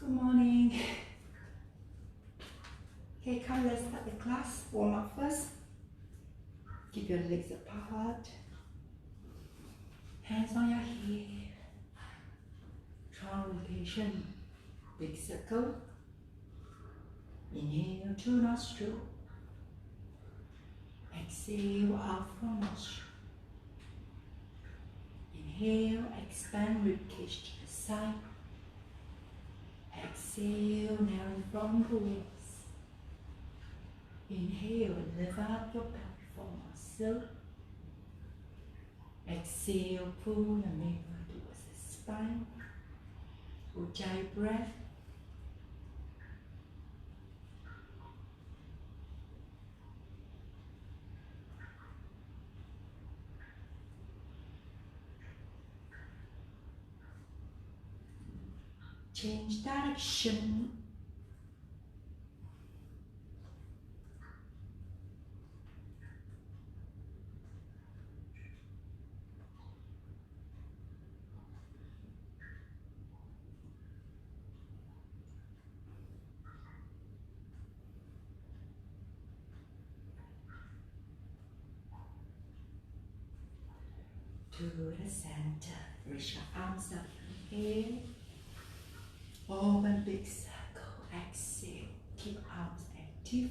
Good morning. Okay, come, let's start the class. Warm up first. Keep your legs apart. Hands on your hip. Trunk rotation. Big circle. Inhale through nostril. Exhale out from nostril. Inhale, expand ribcage to the side. Exhale, narrow from the waist. Inhale, lift up your pelvic floor muscle. Exhale, pull the navel towards the spine. Ujjayi breath. Change direction. To the center. Reach your arms up. Inhale. Open big circle. Exhale. Keep arms active.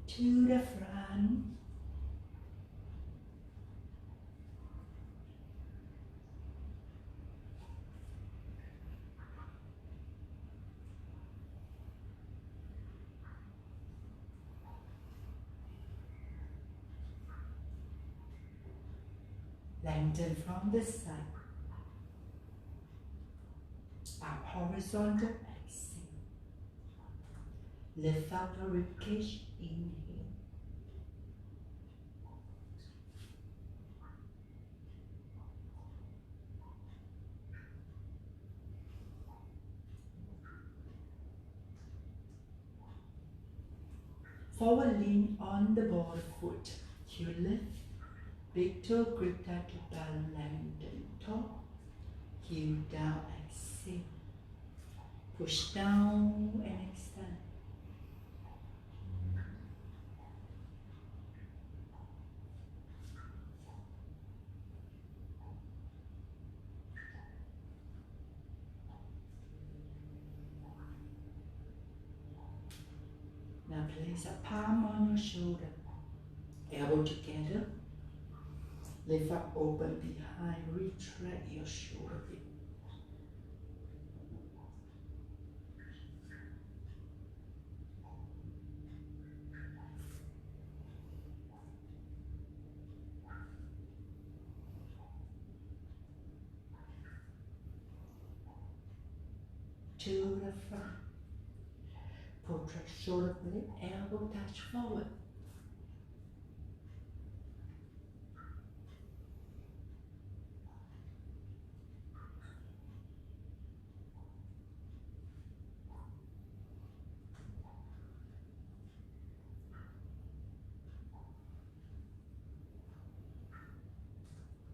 To the front. Lengthen from the side. Up horizontal, exhale. Lift out the ribcage. Inhale. Forward lean on the ball foot. Heel lift. Big toe grip tight to balance, landing top. Heel down, exhale. Push down and extend. Now place a palm on your shoulder, elbow together. Lift up, open behind, retract your shoulder bit. To the front. Protract shoulder blade, elbow touch forward.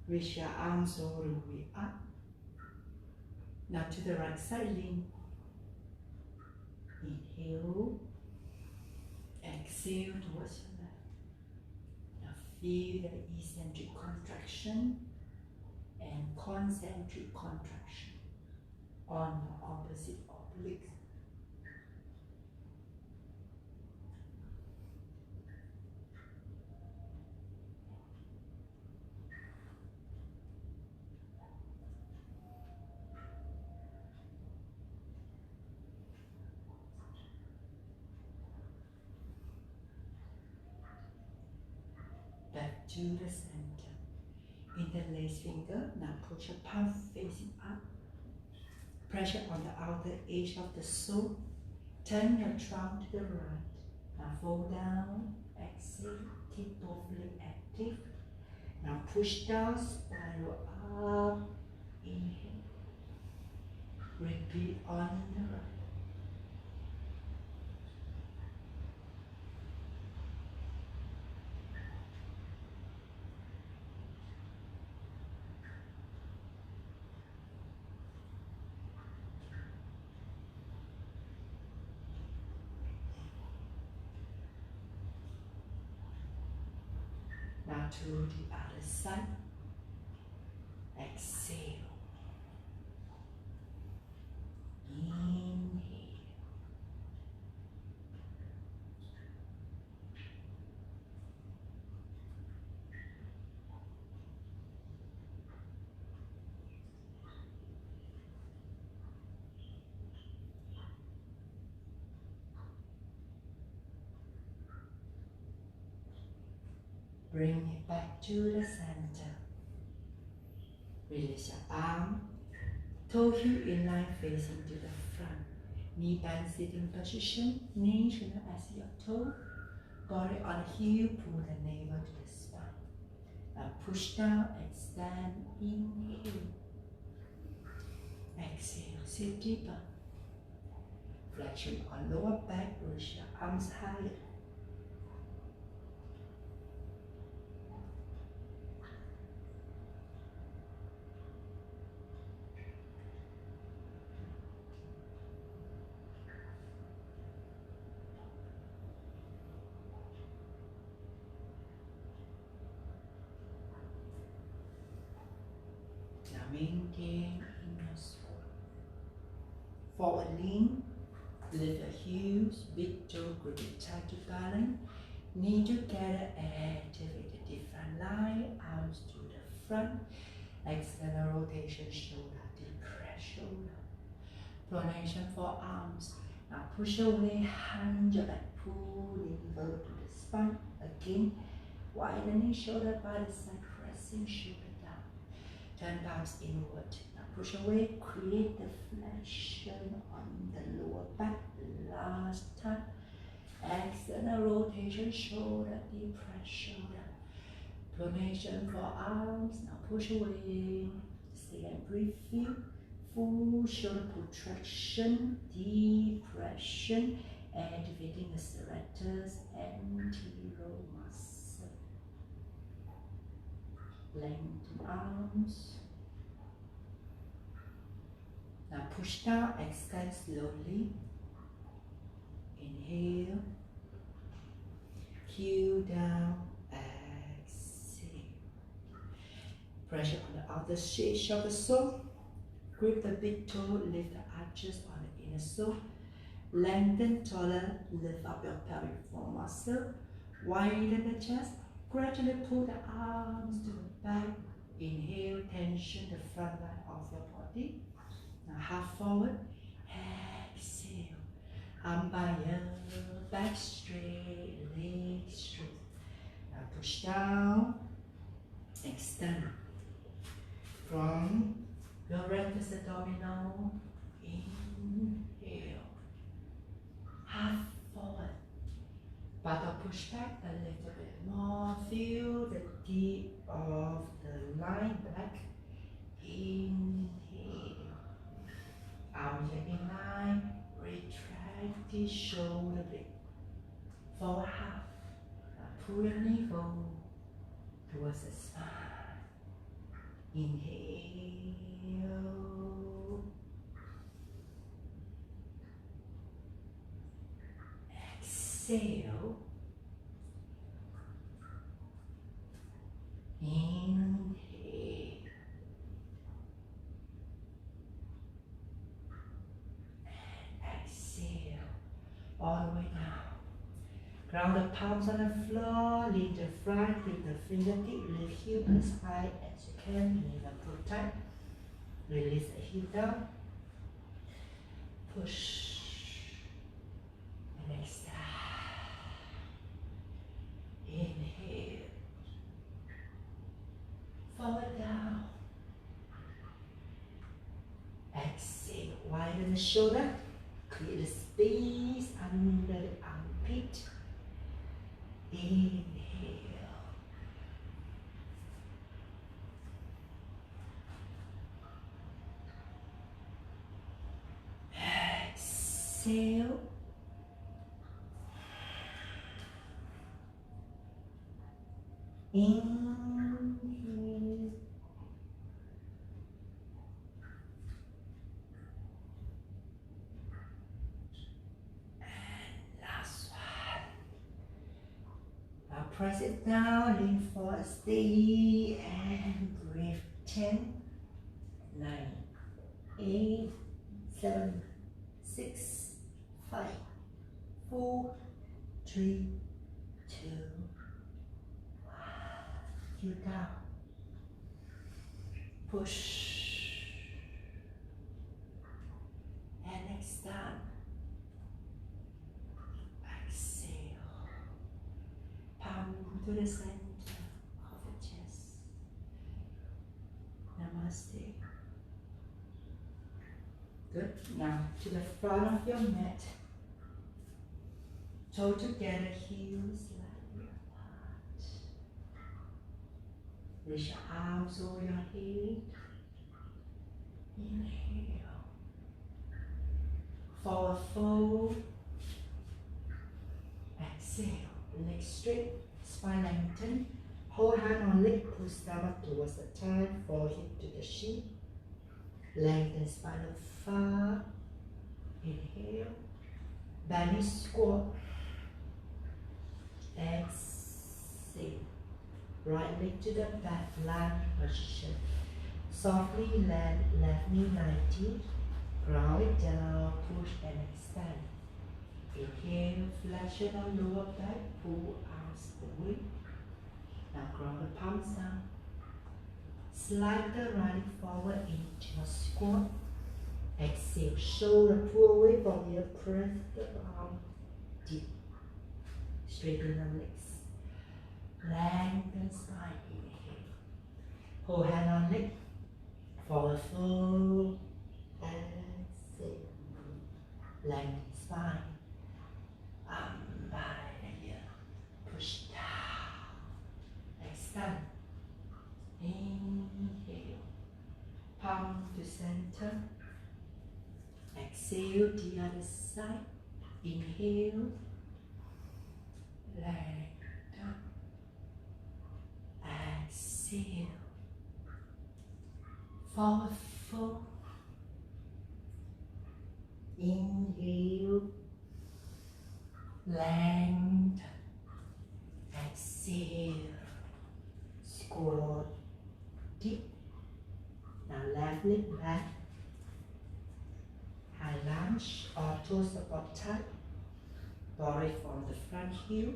Reach your arms all the way up. Now to the right side, lean. Inhale. Exhale towards your left. Now feel the eccentric contraction and concentric contraction on the opposite obliques. Back to the center. Interlace finger. Now push your palm facing up. Pressure on the outer edge of the sole. Turn your trunk to the right. Now fold down. Exhale. Keep both legs active. Now push down. Spiral up. Inhale. Repeat on the right. Now to the other side. Exhale. Inhale. Bring it back to the center. Release your arm. Toe heel in line facing to the front. Knee bend sitting position. Knees as your toe. Body on heel. Pull the navel to the spine. Now push down. Extend. Inhale. Exhale. Sit deeper. Flexion on lower back. Reach your arms higher. Maintain in your spine. Forward lean, lift your heels, big toe grip it tight to balance. Knee together, activate the different line, arms to the front, external rotation, shoulder, depress shoulder. Pronation for arms. Now push away, hand your back, pulling low to the spine. Again, widening shoulder by the side, pressing shoulder. Turn palms inward. Now push away, create the flexion on the lower back. Last time. rotation, shoulder, deep press, shoulder. Pronation for arms, now push away. Stay and breathe, feel. Full shoulder protraction, depression, activating the serratus anterior muscle. Lengthen arms. Now push down, extend slowly. Inhale. Heel down, exhale. Pressure on the outer edge of the sole. Grip the big toe, lift the arches on the inner sole. Lengthen taller, lift up your pelvic floor muscle. Widen the chest. Gradually pull the arms to the back. Inhale, tension the front line of your body. Now half forward. Exhale. Arm by back straight, legs straight. Now push down. Extend. From your rectus abdominal, inhale, half forward, buttock push back a little bit more, feel the deep of the line back, inhale, arms in line, retract the shoulder blade, forward half, now pull your knee forward towards the spine. Inhale. Exhale. Inhale. Exhale. All the way down. Ground the palms on the floor, lean the front, grip the fingertip, lift heel as high as you can, lean and pull tight. Release the heel down. Push. And exhale. Inhale. Forward down. Exhale. Widen the shoulder. Create a space under the armpit. Inhale. Exhale. Inhale. Press it down, lean forward, steady, and breathe. 10, 9, 8, 7, 6, 5, 4, 3, 2, 1. Heel down. Push. And extend. Palm to the center of the chest. Namaste. Good. Now to the front of your mat. Toe together, heels slightly apart. Reach your arms over your head. Inhale. Forward fold. Exhale. Legs straight, spine lengthen. Hold hand on leg, pull stomach towards the thigh, forehead to the shin. Lengthen spinal far. Inhale. Belly squat. Exhale. Right leg to the back, land position. Softly land left knee 90. Ground it down, push and extend. Inhale, flexion on lower back, pull arms away. Now ground the palms down. Slide the right leg forward into a squat. Exhale, shoulder pull away from here, press the arm deep. Straighten the legs. Lengthen spine, inhale. Hold hand on leg. Forward fold. Exhale. Lengthen spine. By here. center. Exhale, the other side. Inhale, lengthen. Exhale, forward fold. Inhale, lengthen. Exhale, squat deep. Now left leg back. High lunge or toe support tight. Body from the front heel.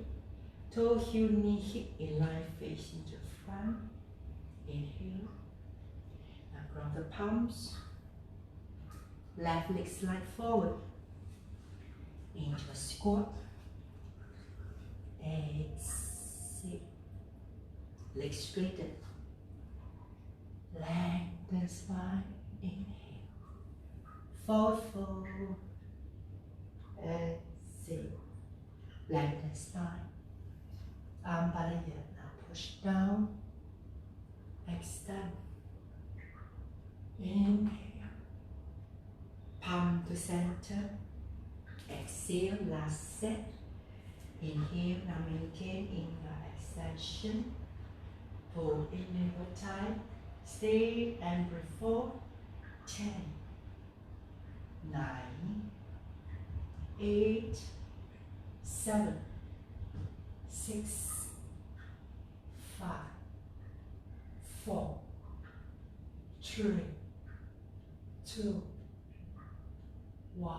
Toe, heel, knee, hip in line facing to front. Inhale. Now ground the palms. Left leg slide forward. Into a squat. Exhale. Legs straighten. Lengthen spine. Inhale. Forward fold. Exhale. Lengthen spine. Arm balayage. Now push down. Extend. Inhale. Palm to center. Exhale. Last set. Inhale. Now maintain in your extension. Pull in liver tight. Stay and breathe for 10, 9, 8, 7, 6, 5, 4, 3, 2, 1.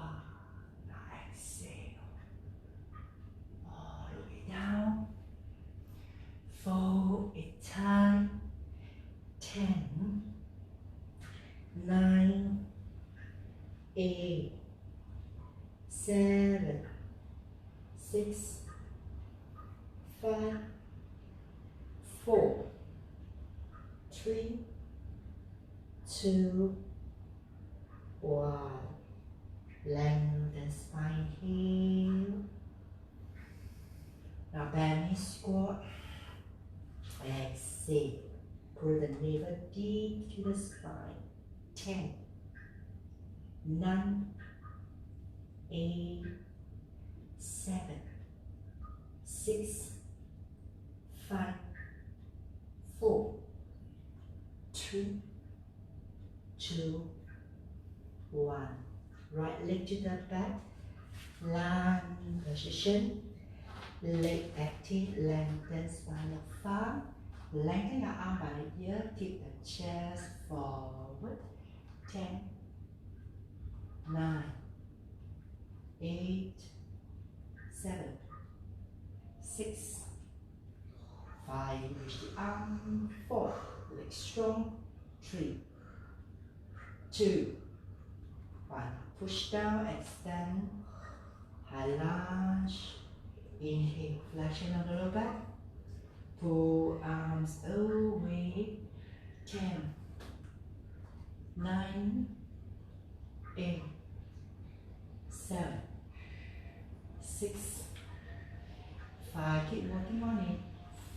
Now exhale. All the way down. Fold it tight. 10, 9, 8, 7, 6, 5, 4, 3, 2, 1. Lengthen spine heel. Now bend knee squat. Exhale. Pull the navel deep to the spine. 10, 9, 8, 7, 6, 5, 4, 3, 2, 1. Right leg to the back. Lunge position. Leg active. Lengthen spine of farm. Lengthen your arm by the ear, keep the chest forward. 10, 9, 8, 7, 6, 5. Reach the arm. 4. Leg strong. 3, 2, 1. Push down, extend. High lunge. Inhale, flexion on the lower back. Pull arms away. 10, 9, 8, 7, 6, 5. Keep working on it.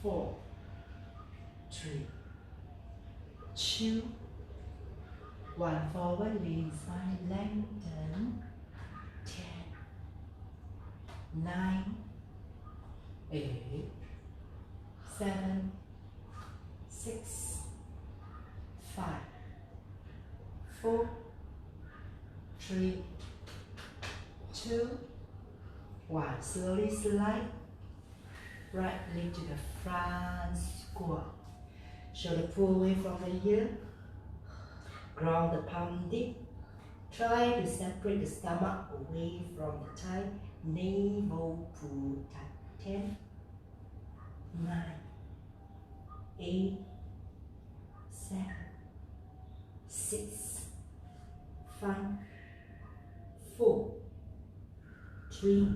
4, 3, 2, 1. Forward, lean spine, lengthen. 10, 9, 8, 7, 6, 5, 4, 3, 2, 1. Slowly slide. Right leg to the front, squat. Shoulder pull away from the ear. Ground the palm deep. Try to separate the stomach away from the thigh. Navel pull tight. 10, 9, 8, 7, 6, 5, 4, 3,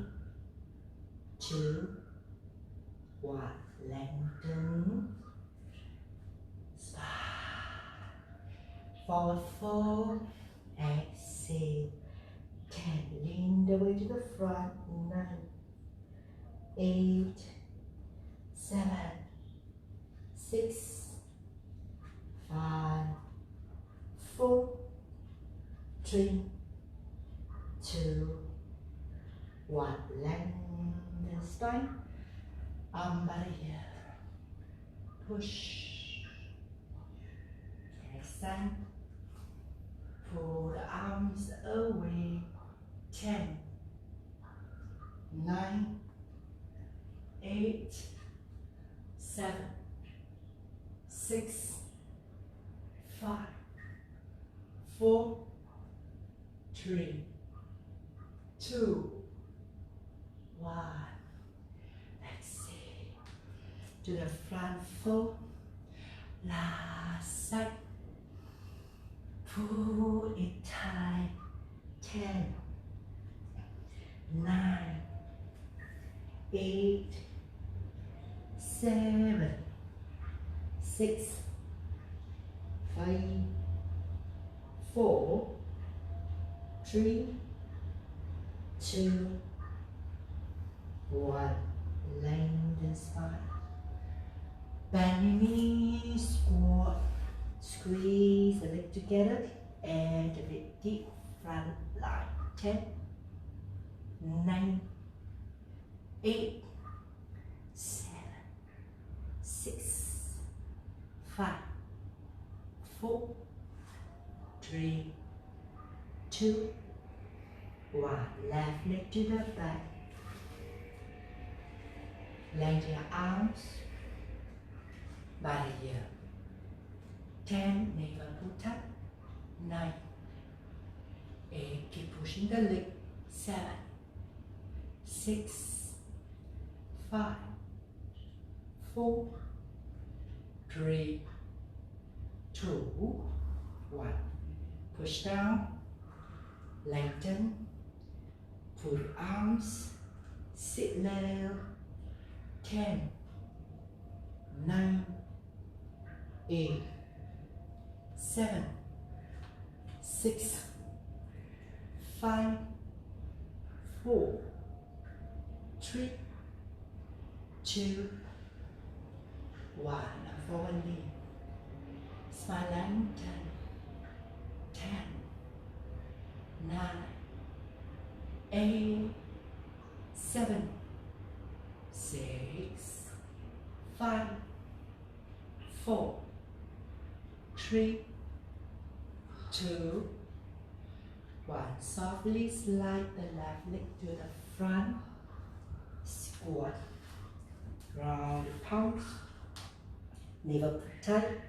2, 1. Lengthen. Spine. Forward fold. Exhale. 10. Lean the way to the front. 9, 8, 7, 6, 5, 4, 3, 2, 1. Lengthen spine. Arm by here. Push. Extend. Pull the arms away. 10, 9, 8, 7, 6, 5, 4, 3, 2, 1. Exhale to the front foot. Last side. Pull it tight. 10, 9, 8, 7, 6, 5, 4, 3, 2, 1. Lengthen spine. Bend your knees, squat. Squeeze the leg together and a bit deep front line. 10, 9, 8, 7, 6, 5, 4, 3, 2, 1. Left leg to the back. Lengthen your arms by the ear. 10, navel pull tap. 9, 8, keep pushing the leg. 7, 6, 5, 4, 3, 2, 1. Push down, lengthen, pull arms, sit low. 10, 9, 8, 7, 6, 5, 4, 3, 2, 1. Forward knee. Spine lengthen. 10, 9, 8, 7, 6, 5, 4, 3, 2, 1. Softly slide the left leg to the front. Squat. Ground pound. Navel tight.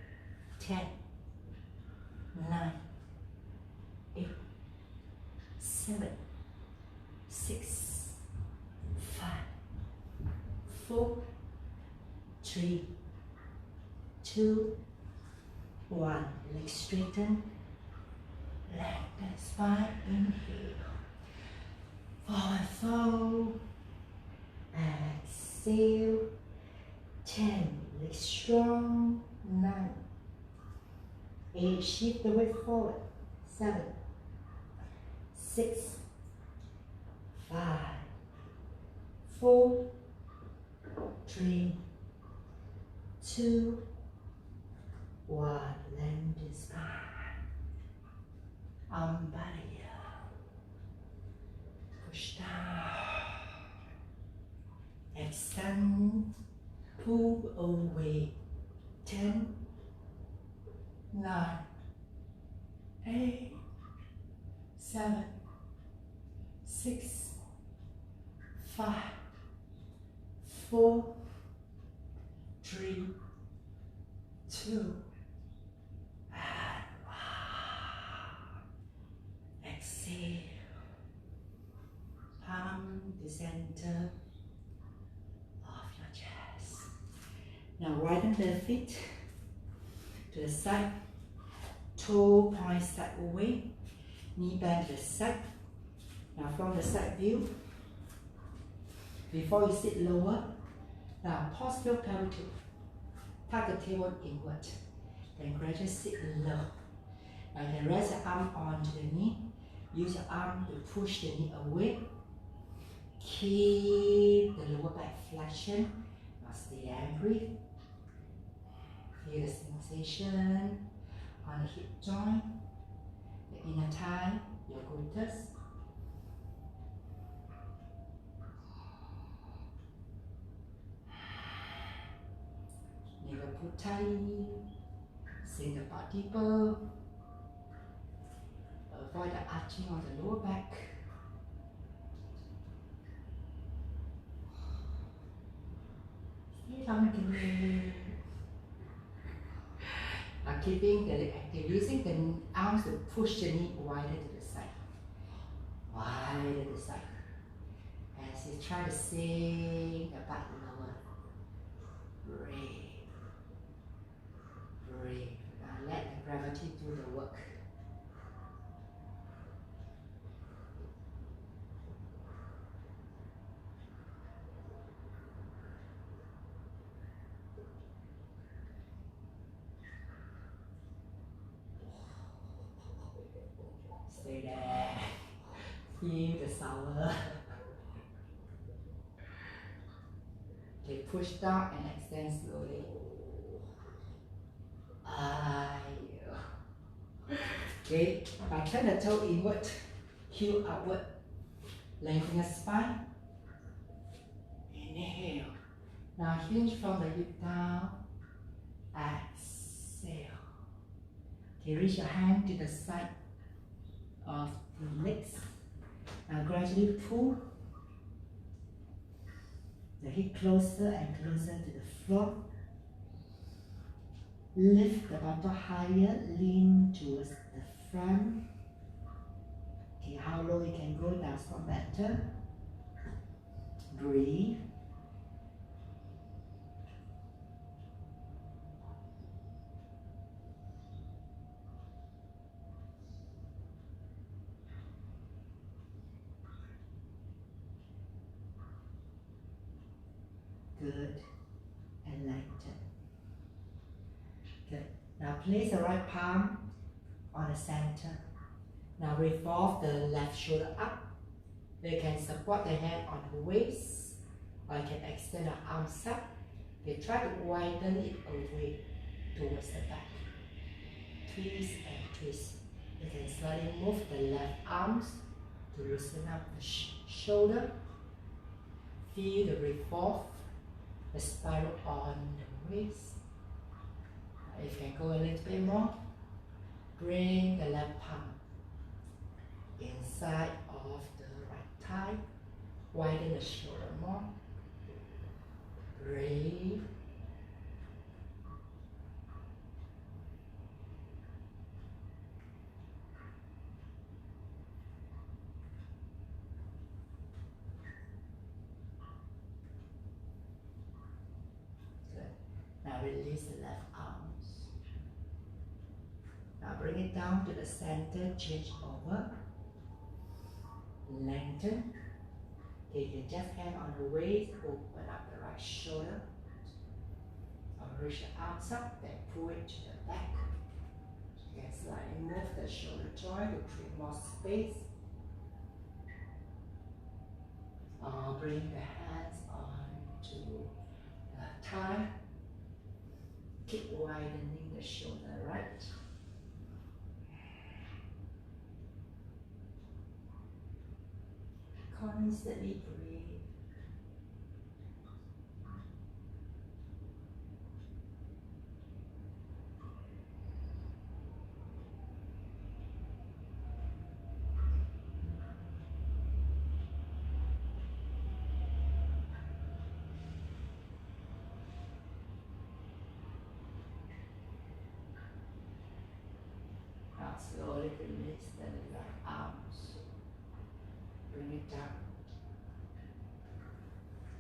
10, 9, 8, 7, 6, 5, 4, 3, 2, 1. Legs straighten. Lengthen spine. Inhale. Forward fold. Exhale. 10. Legs strong. 9, 8. Shift the weight forward. 7, 6, 5, 4, 3, 2, 1. Lengthen spine. Arm barrier. Push down. Extend. Pull away. 10, 9, 8, 7, 6, 5, 4, 3, 2, and 1. Exhale. Palm to center of your chest. Now widen the feet to the side. Toe point side away. Knee bend to the side. Now from the side view, before you sit lower, now pause your pelvic tilt. Tuck the tailbone inward. Then gradually sit low. Now you can rest your arm onto the knee. Use your arm to push the knee away. Keep the lower back flexion. Now stay and breathe. Feel the sensation on the hip joint, the inner thigh, your glutes. Navel pull tight, sink the butt deeper. Avoid the arching of the lower back. Stay longer. Now keeping the leg active, using the arms to push the knee wider to the side. Wider to the side. As you try to sink the butt lower. Breathe. Breathe. Now let the gravity do the work. Stay there. Feel the sour. Okay, push down and extend slowly. Okay, now turn the toe inward, heel upward. Lengthen the spine. Inhale. Now hinge from the hip down. Exhale. Okay, reach your hand to the side of the legs. Now gradually pull the hip closer and closer to the floor. Lift the bottom higher, lean towards the front. Okay, how low you can go does not matter. Breathe. Good. And lengthen. Good. Now place the right palm on the center. Now revolve the left shoulder up. You can support the hand on the waist, or you can extend the arms up. You try to widen it away towards the back. Twist and twist. You can slightly move the left arms to loosen up the shoulder. Feel the revolve, the spiral on the waist. If you can go a little bit more, bring the left palm inside of the right thigh. Widen the shoulder more. Breathe. Good. Now release the left arms. Now bring it down to the center, change over. Lengthen. Okay, you can just hand on the waist, open up the right shoulder. Or reach the arms up, then pull it to the back. You can slightly move the shoulder joint to create more space. Or bring the hands on to the thigh. Keep widening the shoulder, right? Constantly breathe. Now slowly release the left arms. Bring it down.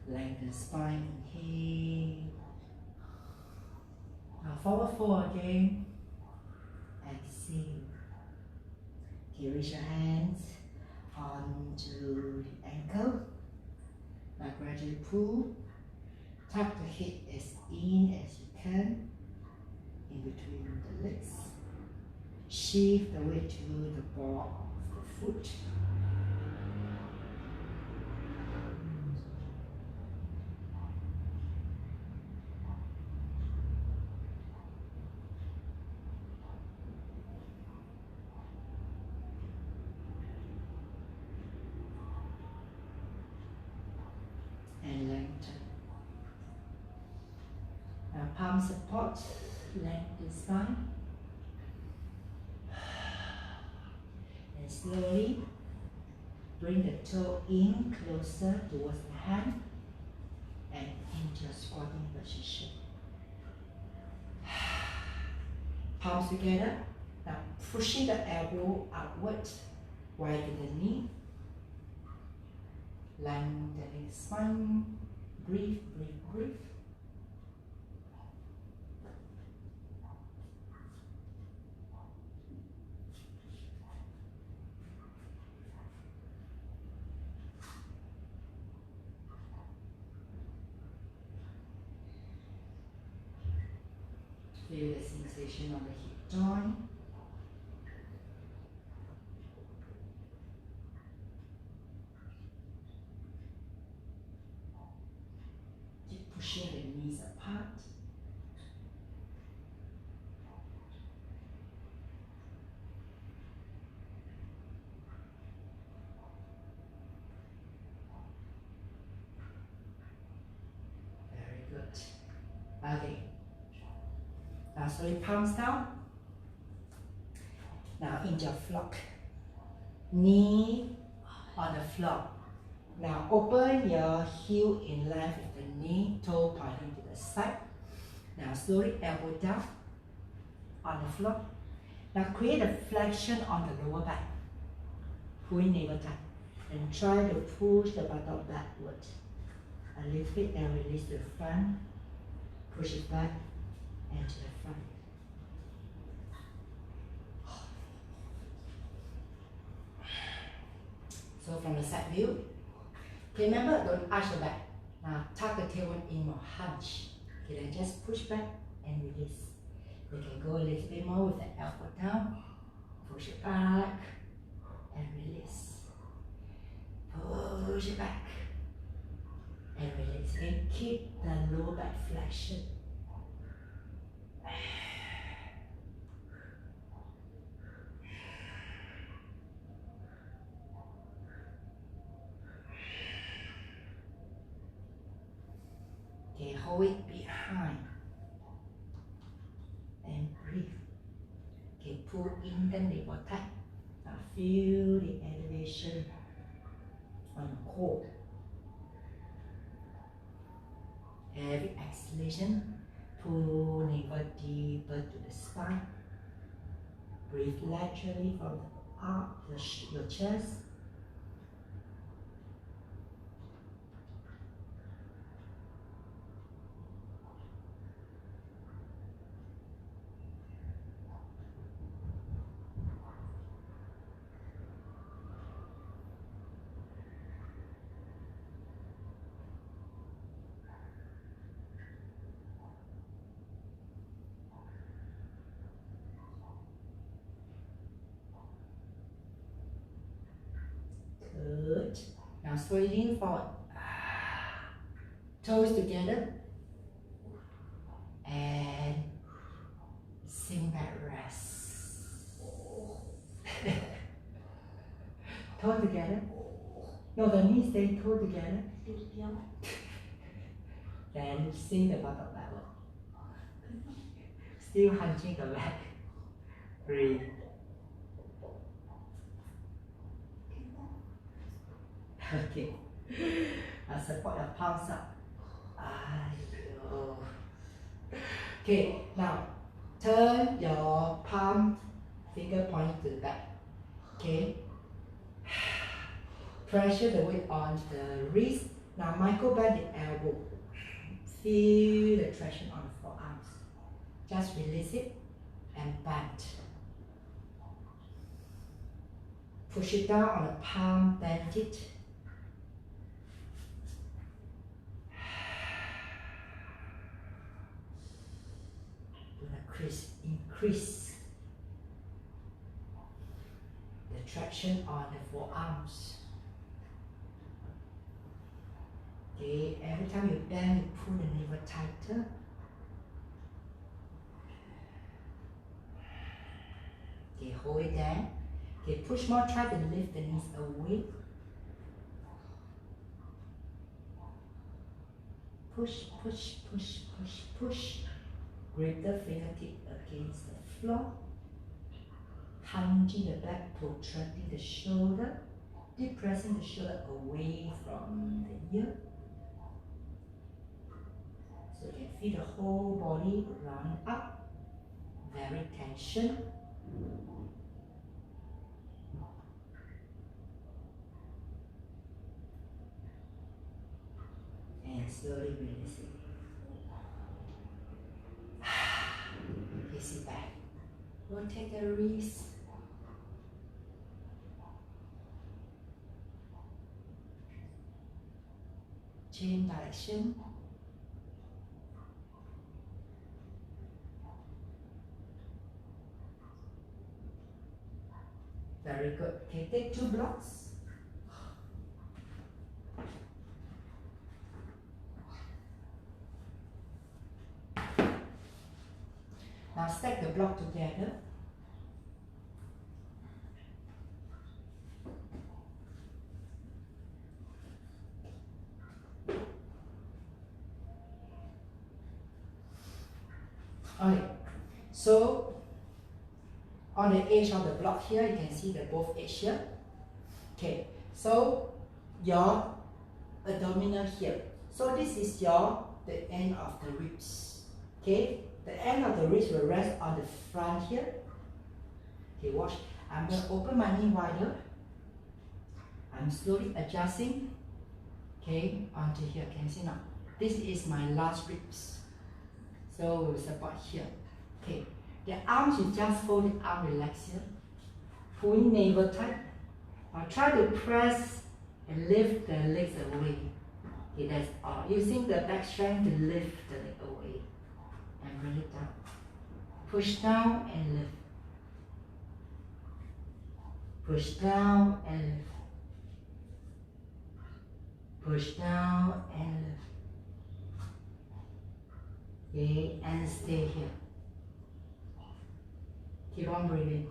Lengthen spine, inhale. Now forward fold again. Exhale. Okay, reach your hands onto the ankle. Now gradually pull. Tuck the hip as in as you can. In between the legs. Shift the weight to the ball of the foot. and lengthen. Now palm support, lengthen spine. And slowly bring the toe in closer towards the hand and into your squatting position. Palms together. Now pushing the elbow outwards, widen the knee. Lengthening spine. Breathe, breathe, breathe. Feel the sensation on the hip joint. Keep pushing the knees apart. Very good. Okay. Now slowly palms down. Now into your flock. Knee on the floor. Now open your heel in length with the knee, toe pointing to the side. Now slowly elbow down on the floor. Now create a flexion on the lower back. Pulling navel tight. And try to push the buttock backward. A little bit and release the front. Push it back and to the front. So from the side view, okay, remember don't arch the back. Now tuck the tailbone in or hunch. Okay, then just push back and release. You can go a little bit more with the elbow down. Push it back and release. Push it back and release. And keep the lower back flexion. Okay, hold it behind and breathe. Okay, pull in the navel tight. Now feel the elevation on the core. Every exhalation, pull navel deeper to the spine. Breathe laterally from the up your chest. Good. Now slowly lean forward. Toes together. And sink back, rest. Toe together. No, the knees stay toe together. Then sink the bottom backward. Still hunching the back. Breathe. Okay. Now support your palms up. Okay, now turn your palm finger point to the back. Okay. Pressure the weight on the wrist. Now micro bend the elbow. Feel the traction on the forearms. Just release it and bend. Push it down on the palm, bend it. Increase the traction on the forearms. Okay, every time you bend, you pull the navel tighter. Okay, hold it there. Okay, push more, try to lift the knees away. push, push, push, push, push. Grip the fingertip against the floor. Hunching the back, protracting the shoulder. Depressing the shoulder away from the ear. So you can feel the whole body round up. Very tension. And slowly releasing. Easy back. Rotate the wrist. Change direction. Very good. Okay, take 2 blocks. Now stack the block together. Alright, so on the edge of the block here, you can see the both edge here. Okay, so your abdominal here. So this is the end of the ribs. Okay, the end of the ribs will rest on the front here. Okay, watch. I'm going to open my knee wider. I'm slowly adjusting. Okay, onto here. Can you see now? This is my last ribs. So we will support here. Okay, the arms you just fold the arm, relax here. Pulling navel tight. Now try to press and lift the legs away. Okay, that's all. Using the back strength to lift the leg away. And bring it down. Push down and lift. Push down and lift. Push down and lift. Okay, and stay here. Keep on breathing.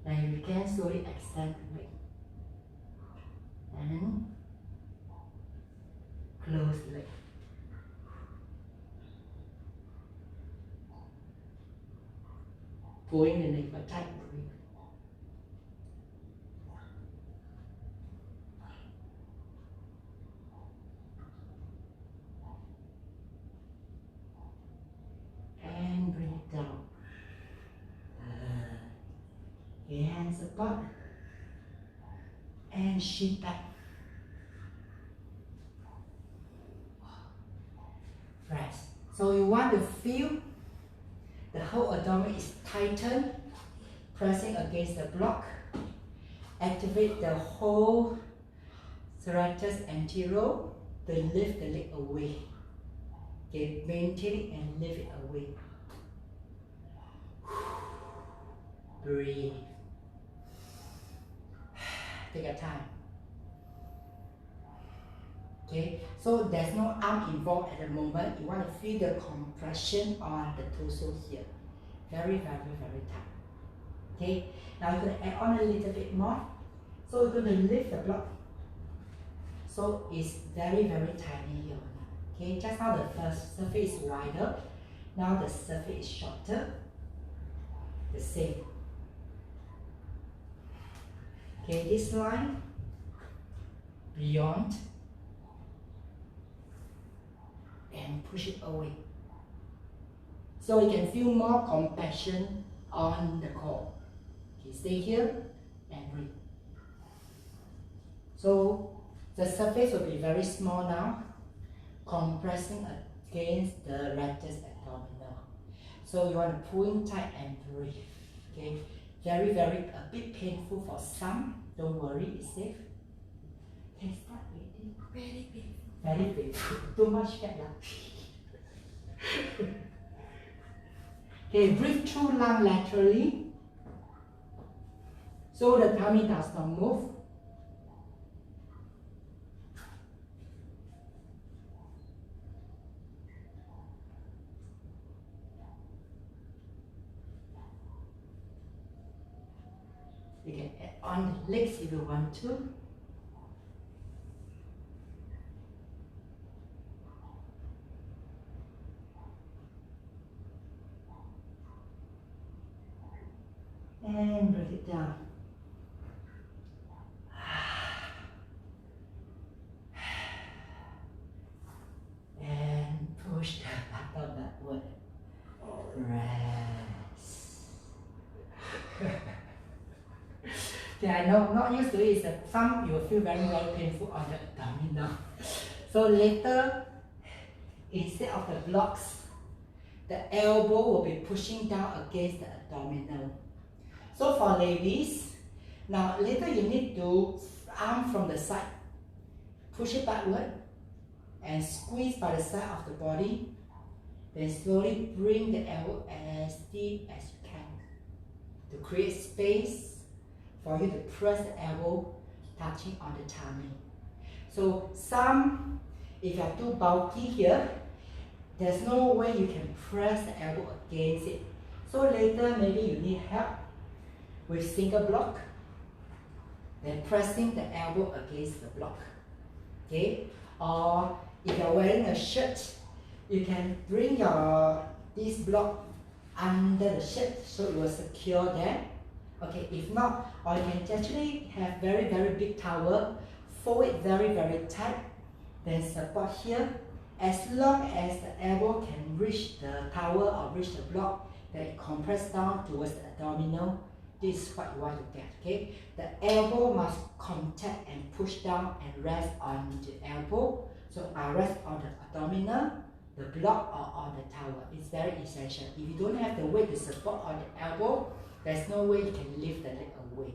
Then you can slowly extend the leg. And close the leg. Pulling the neck but tight, breathe. And bring it down. Your hands apart. And shift back. Rest. So you want to feel the whole abdomen is tightened, pressing against the block. Activate the whole serratus anterior to lift the leg away. Okay, maintain it and lift it away. Breathe. Take your time. Okay, so there's no arm involved at the moment. You want to feel the compression on the torso here. Very, very, very tight. Okay, now you're going to add on a little bit more. So we're going to lift the block. So it's very, very tiny here. Okay, just now the first surface is wider. Now the surface is shorter. The same. Okay, this line beyond and push it away. So you can feel more compression on the core. Okay, stay here and breathe. So the surface will be very small now, compressing against the rectus abdominal. So you want to pull in tight and breathe. Okay, very, very a bit painful for some. Don't worry, it's safe. Okay, start breathing. Very painful. Very painful. Too much fat now. Okay, breathe through lung laterally. So the tummy does not move. You can add on the legs if you want to. it down. And push the bottom backward. Rest. Okay, I know, not used to it. Some you will feel very, very painful on the abdominal. So later, instead of the blocks, the elbow will be pushing down against the abdominal. So for ladies, now later you need to arm from the side, push it backward, and squeeze by the side of the body. Then slowly bring the elbow as deep as you can to create space for you to press the elbow touching on the tummy. So some, if you are too bulky here, there's no way you can press the elbow against it. So later maybe you need help with single block, then pressing the elbow against the block. Okay? Or if you're wearing a shirt, you can bring this block under the shirt so it will secure there. Okay, if not, or you can actually have very, very big towel, fold it very, very tight, then support here. As long as the elbow can reach the towel or reach the block, then it compress down towards the abdominal. This is what you want to get, okay? The elbow must contact and push down and rest on the elbow. So I rest on the abdominal, the block, or on the towel. It's very essential. If you don't have the weight to support on the elbow, there's no way you can lift the leg away.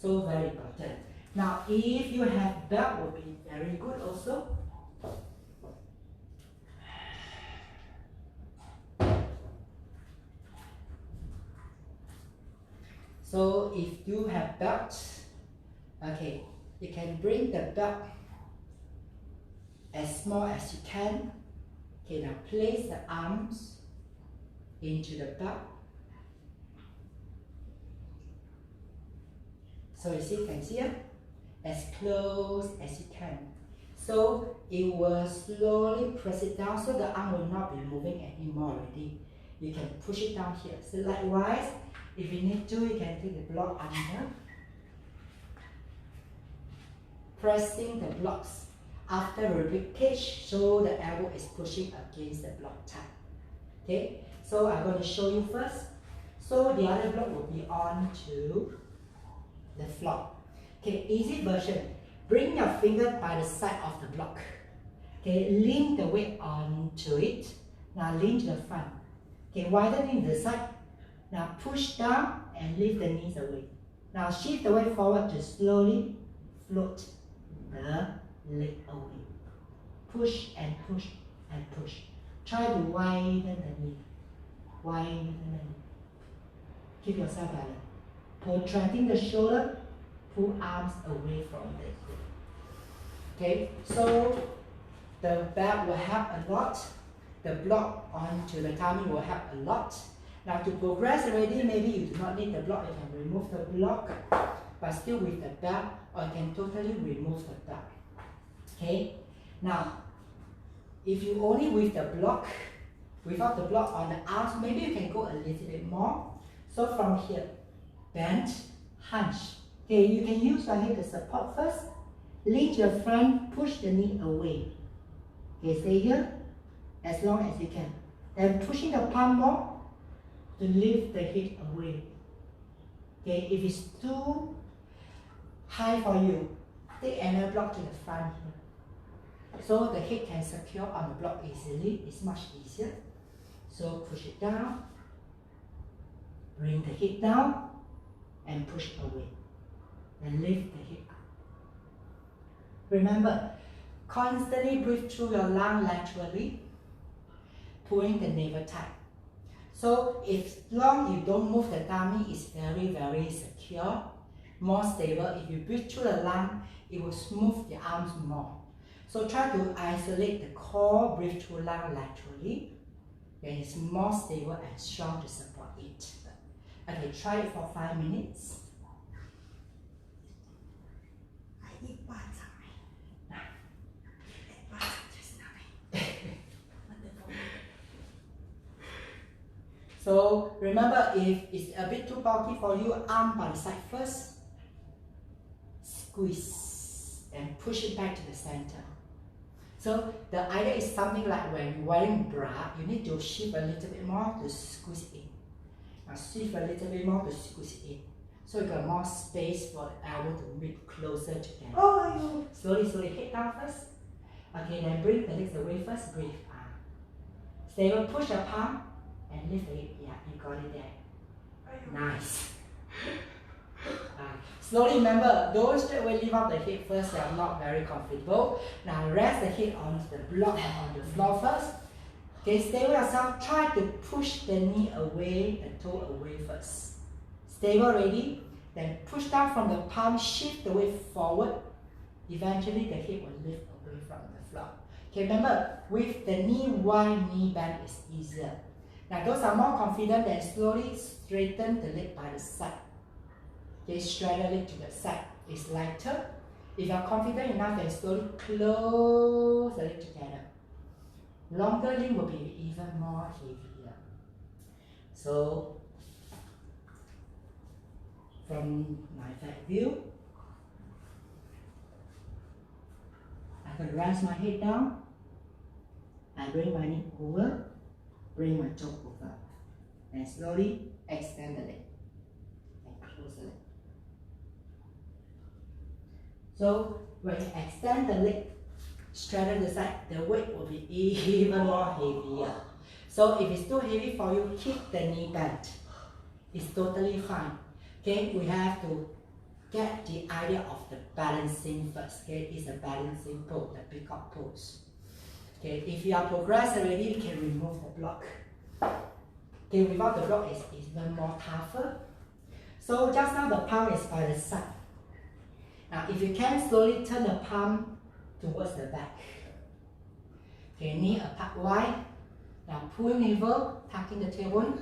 So very important. Now, if you have belt, will be very good also. So if you have belt, okay, you can bring the belt as small as you can. Okay, now place the arms into the belt. So you can see as close as you can. So it will slowly press it down so the arm will not be moving anymore already. You can push it down here. So likewise, if you need to, you can take the block under. Pressing the blocks after the rib cage so the elbow is pushing against the block tight. Okay, so I'm going to show you first. So the other block will be on to the floor. Okay, easy version. Bring your finger by the side of the block. Okay, lean the weight onto it. Now lean to the front. Okay, widening the side. Now push down and lift the knees away. Now shift the weight forward to slowly float the leg away. Push and push and push. Try to widen the knee. Widen the knee. Keep yourself balanced. Protracting the shoulder, pull arms away from the hip. Okay, so the belt will help a lot. The block onto the tummy will help a lot. Now to progress already, maybe you do not need the block, you can remove the block, but still with the belt, or you can totally remove the belt. Okay, now if you only with the block, without the block on the arms, maybe you can go a little bit more. So from here, bend, hunch. Okay, you can use your head to support first. Lean to the front, push the knee away. Okay, stay here as long as you can. Then pushing the palm more to lift the head away. Okay, if it's too high for you, take another block to the front here. So the head can secure on the block easily. It's much easier. So push it down, bring the head down, and push away. Then lift the head up. Remember, constantly breathe through your lung laterally, pulling the navel tight. So if long you don't move the tummy, it's very, very secure, more stable. If you breathe through the lung, it will smooth the arms more. So try to isolate the core, breathe through lung laterally. Then it's more stable and strong to support it. Okay, try it for 5 minutes. So remember, if it's a bit too bulky for you, arm by the side first, squeeze, and push it back to the center. So the idea is something like when you're wearing bra, you need to shift a little bit more to squeeze in. Now shift a little bit more to squeeze in. So you got more space for the elbow to meet closer together. Oh. Slowly, head down first. Okay, then bring the legs away first, breathe out. Stable, push your palm and lift the hip. Yeah, you got it there. Nice. Slowly, remember, don't straight away lift up the hip first, they are not very comfortable. Now rest the head on the block and on the floor first. Okay, stable yourself, try to push the knee away, the toe away first. Stable, ready? Then push down from the palm, shift the weight forward. Eventually the hip will lift away from the floor. Okay, remember, with the knee wide, knee bend is easier. Now those are more confident, then slowly straighten the leg by the side. Okay, straighten the leg to the side. It's lighter. If you're confident enough, then slowly close the leg together. Longer limb will be even more heavier. So, from my back view, I can rest my head down. I bring my knee over, bring my toe over, and slowly extend the leg and close the leg. So when you extend the leg, straighten the side, the weight will be even more heavier. So if it's too heavy for you, keep the knee bent. It's totally fine. Okay, we have to get the idea of the balancing first. Okay, it's a balancing pose, the peacock pose. Okay, if you are progressed already, you can remove the block. Okay, without the block, it's even more tougher. So just now the palm is by the side. Now if you can, slowly turn the palm towards the back. Okay, knee apart wide. Now pull navel, tucking the tailbone.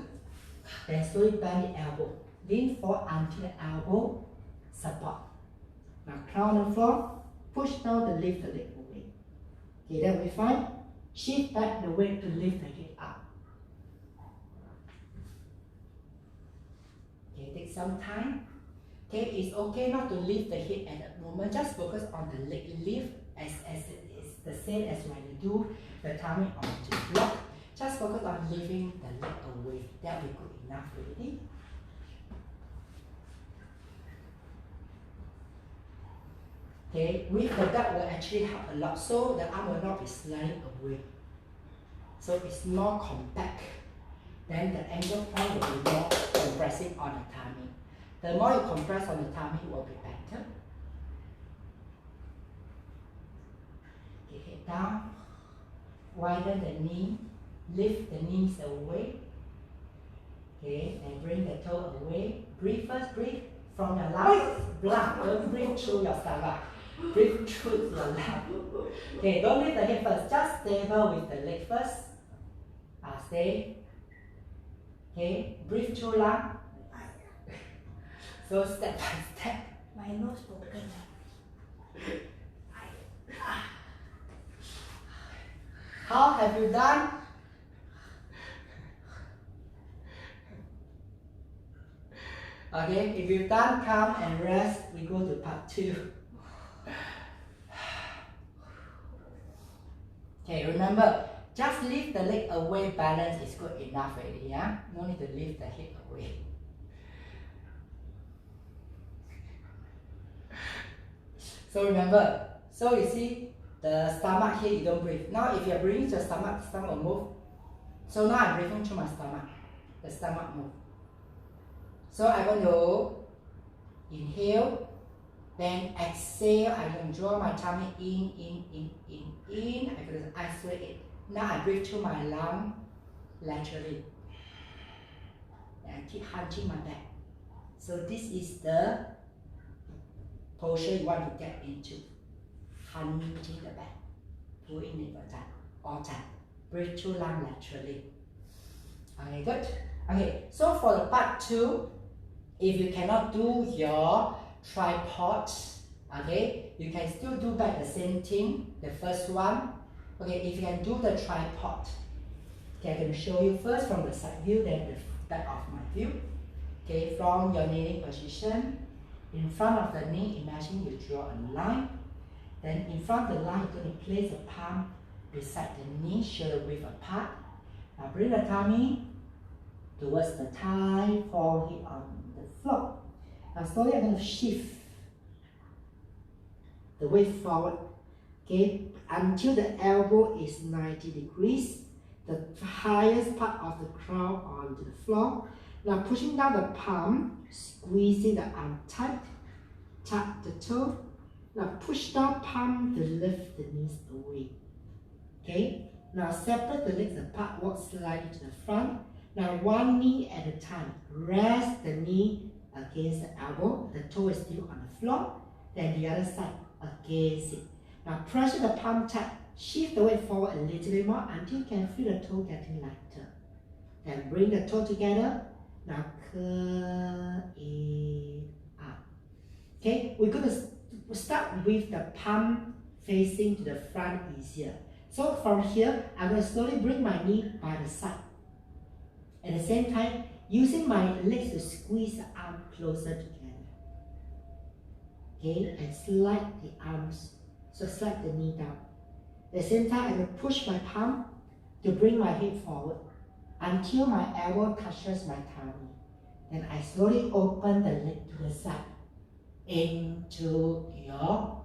Then slowly bend the elbow. Lean forward until the elbow support. Now crown on the floor, push down to lift the leg away. Okay, that will be fine. Shift back the weight to lift the head up. Okay, take some time. Okay, it's okay not to lift the head at that moment. Just focus on the leg lift as it is the same as when you do the tummy on the block. Just focus on lifting the leg away. That will be good enough already. Okay, with the back will actually help a lot, so the arm will not be sliding away. So it's more compact. Then the angle point will be more compressing on the tummy. The more you compress on the tummy, it will be better. Okay, head down, widen the knee, lift the knees away. Okay, and bring the toe away. Breathe first, breathe from your lungs. Blood, don't breathe through your stomach. Breathe through your lung. Okay, don't lift the head first, just stable with the leg first. Stay. Okay, breathe through lung. So step by step. My nose broken. How have you done? Okay, if you've done, come and rest. We go to part 2. Okay, remember, just lift the leg away, balance is good enough already, yeah? No need to lift the head away. So remember, so you see, the stomach here, you don't breathe. Now if you're breathing to the stomach will move. So now I'm breathing through my stomach. The stomach move. So I'm going to inhale, then exhale. I'm going to draw my tummy in. I'm going to isolate it. Now I breathe through my lung laterally. And I keep hunching my back. So this is the posture you want to get into. Hunching the back. Pulling it all time. Breathe through lung laterally. Okay, good. Okay, so for the part 2, if you cannot do your tripod, okay, you can still do back the same thing, the first one. Okay, if you can do the tripod, okay, I'm going to show you first from the side view, then back of my view. Okay, from your kneeling position, in front of the knee, imagine you draw a line. Then in front of the line, you're going to place the palm beside the knee, shoulder width apart. Now bring the tummy towards the thigh, forehead on the floor. Now slowly I'm going to shift the weight forward, okay, until the elbow is 90 degrees, the highest part of the crown onto the floor. Now pushing down the palm, squeezing the arm tight, tap the toe. Now push down palm to lift the knees away. Okay, now separate the legs apart, walk slightly to the front. Now one knee at a time. Rest the knee against the elbow, the toe is still on the floor, then the other side against it. Now pressure the palm tight, shift the weight forward a little bit more until you can feel the toe getting lighter. Then bring the toe together. Now curl it up. Okay, we're going to start with the palm facing to the front easier. So from here, I'm going to slowly bring my knee by the side. At the same time, using my legs to squeeze the arm closer together. Okay, and slide the arms, so slide the knee down. At the same time, I'm going to push my palm to bring my head forward until my elbow touches my tummy. Then I slowly open the leg to the side into your,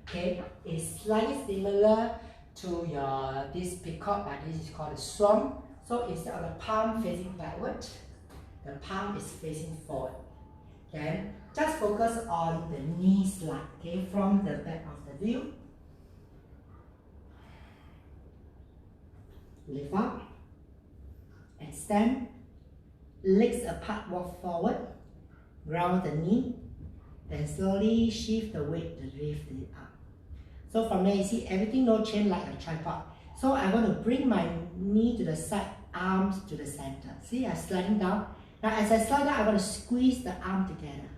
okay, it's slightly similar to your this peacock, but this is called a swan. So instead of the palm facing backward, the palm is facing forward. Then just focus on the knee slide, okay, from the back of the view. Lift up, extend, legs apart, walk forward, ground the knee, then slowly shift the weight to lift it up. So from there you see everything no change like a tripod. So I'm going to bring my knee to the side, arms to the center. See, I'm sliding down. Now as I slide down, I'm going to squeeze the arm together.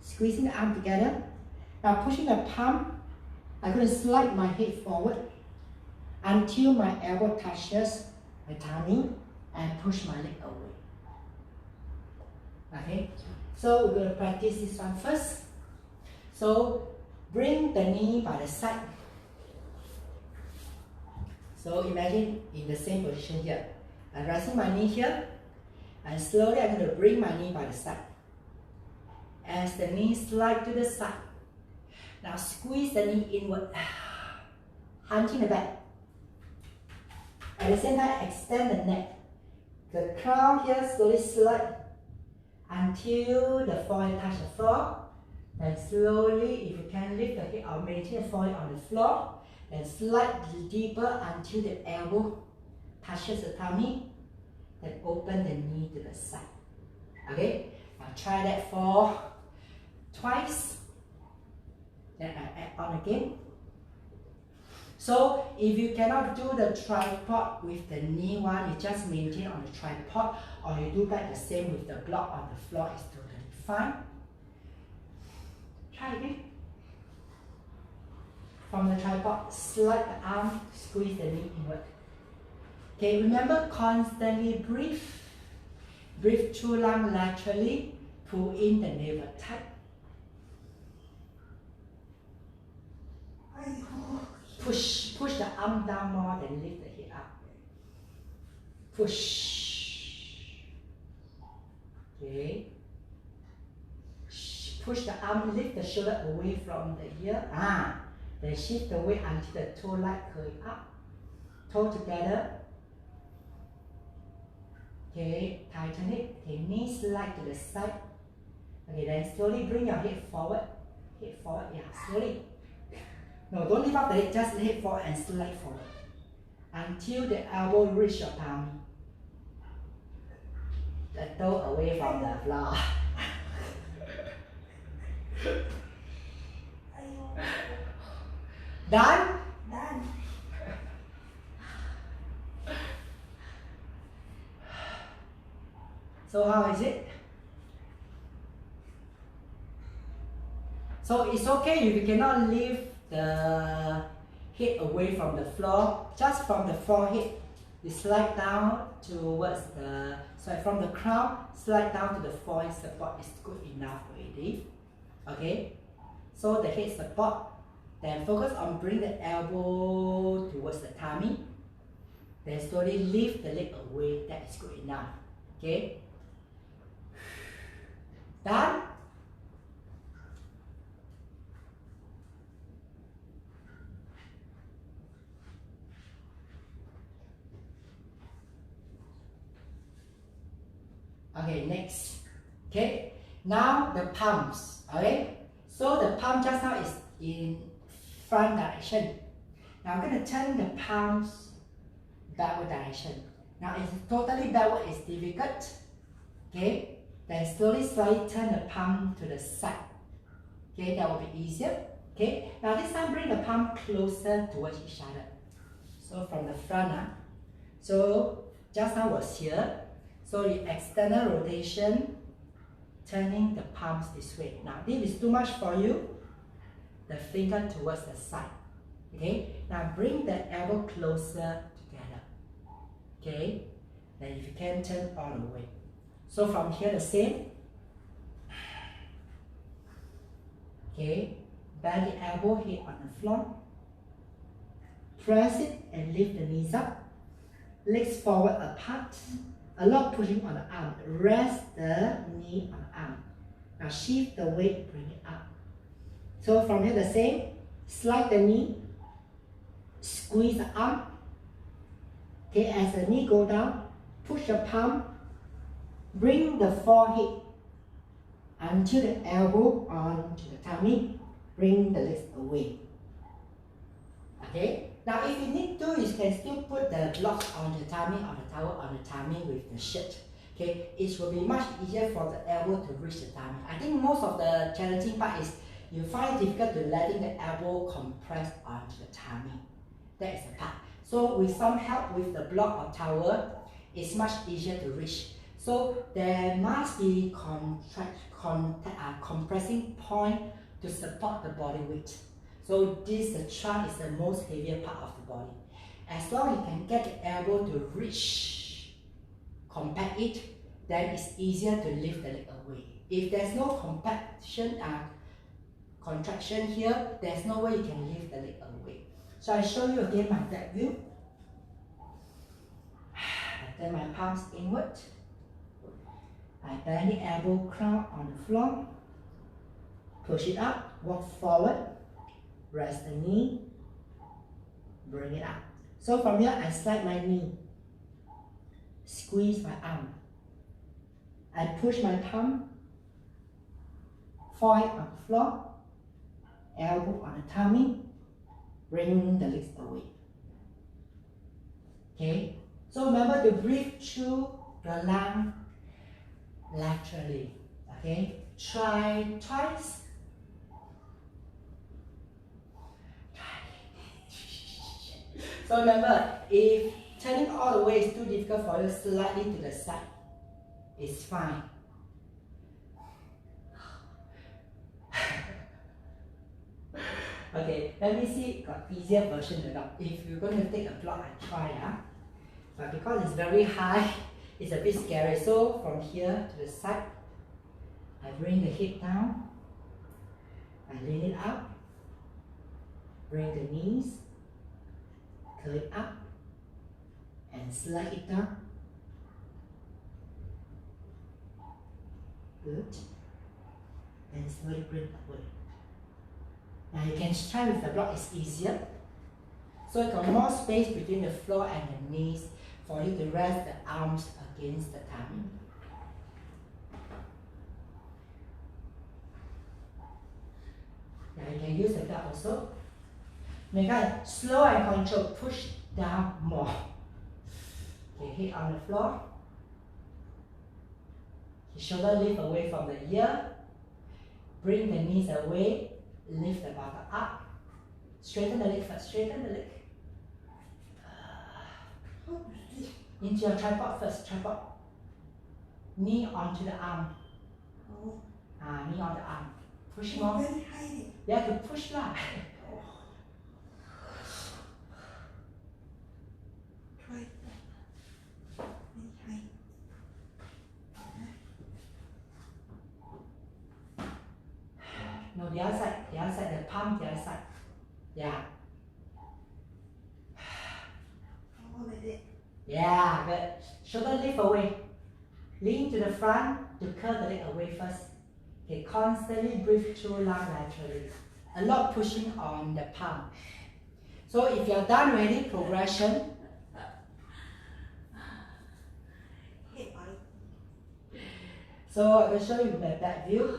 Squeezing the arm together. Now pushing the palm, I'm going to slide my head forward until my elbow touches my tummy and push my leg away. Okay, so we're going to practice this one first. So bring the knee by the side. So imagine in the same position here. I'm resting my knee here, and slowly I'm going to bring my knee by the side. As the knee slides to the side, now squeeze the knee inward, hunching the back. At the same time, extend the neck. The crown here slowly slide until the forehead touches the floor. Then slowly, if you can, lift the head or maintain the forehead on the floor. Then slide deeper until the elbow touches the tummy. Then open the knee to the side. Okay? Now try that for twice. Then I add on again. So if you cannot do the tripod with the knee one, you just maintain on the tripod, or you do back the same with the block on the floor, is totally fine. Try again. From the tripod, slide the arm, squeeze the knee inward. Okay, remember constantly breathe. Breathe through lung laterally, pull in the navel tight. Push the arm down more than lift the head up. Push. Okay. Push the arm, lift the shoulder away from the ear. Then shift the weight until the toe light curl up. Toe together. Okay, tighten it. Okay, knees slide to the side. Okay, then slowly bring your head forward. Head forward, yeah, slowly. No, don't lift up the head, just head forward and slide forward until the elbow reach your tummy. The toe away from the floor. Done? Done. So how is it? So it's okay if you cannot lift the head away from the floor, just from the forehead, You slide down towards the, sorry, from the crown, slide down to the forehead support is good enough already. Okay, so the head support, then focus on bring the elbow towards the tummy, then slowly lift the leg away, that is good enough. Okay, done? Okay, next. Okay, now the palms. Okay, so the palm just now is in front direction. Now I'm going to turn the palms backward direction. Now it's totally backward is difficult. Okay, then slowly turn the palm to the side. Okay, that will be easier. Okay, now this time bring the palm closer towards each other. So from the front, so just now was here. So the external rotation, turning the palms this way. Now this is too much for you. The finger towards the side. Okay, now bring the elbow closer together. Okay, then if you can turn all the way. So from here the same. Okay, bend the elbow here on the floor. Press it and lift the knees up. Legs forward apart. A lot pushing on the arm. Rest the knee on the arm. Now shift the weight, bring it up. So from here the same. Slide the knee. Squeeze the arm. Okay, as the knee go down, push the palm. Bring the forehead until the elbow onto the tummy. Bring the legs away. Okay. Now if you need to, you can still put the blocks on the tummy or the towel on the tummy with the shirt. Okay, it will be much easier for the elbow to reach the tummy. I think most of the challenging part is you find it difficult to letting the elbow compress onto the tummy. That is the part. So with some help with the block or towel, it's much easier to reach. So there must be compressing point to support the body weight. So this, the trunk is the most heavier part of the body. As long as you can get the elbow to reach, compact it, then it's easier to lift the leg away. If there's no contraction here, there's no way you can lift the leg away. So I show you again my back view. I turn my palms inward. I bend the elbow crown on the floor. Push it up, walk forward. Rest the knee, bring it up. So from here, I slide my knee, squeeze my arm. I push my palm, forehead on the floor, elbow on the tummy, bring the legs away. Okay, so remember to breathe through the lung laterally. Okay, try twice. So remember, if turning all the way is too difficult for you, slightly to the side, it's fine. Okay, let me see, got easier version or not. If you're going to take a block, I try. But because it's very high, it's a bit scary. So from here to the side, I bring the hip down, I lean it up, bring the knees, curl it up, and slide it down. Good. And slowly bring it away. Now you can try with the block, it's easier. So you got more space between the floor and the knees for you to rest the arms against the tummy. Now you can use the block also. Now slow and control, push down more. Okay, head on the floor. The shoulder lift away from the ear. Bring the knees away. Lift the bottom up. Straighten the leg first. Straighten the leg. Into your tripod first. Tripod. Knee onto the arm. Knee on the arm. Push more. You have to push lah. the other side, the palm, the other side. Yeah. Oh, like that. Yeah, good. Shoulder lift away. Lean to the front to curl the leg away first. Okay, constantly breathe through lung laterally. A lot pushing on the palm. So if you're done already, progression. So I will show you the back view.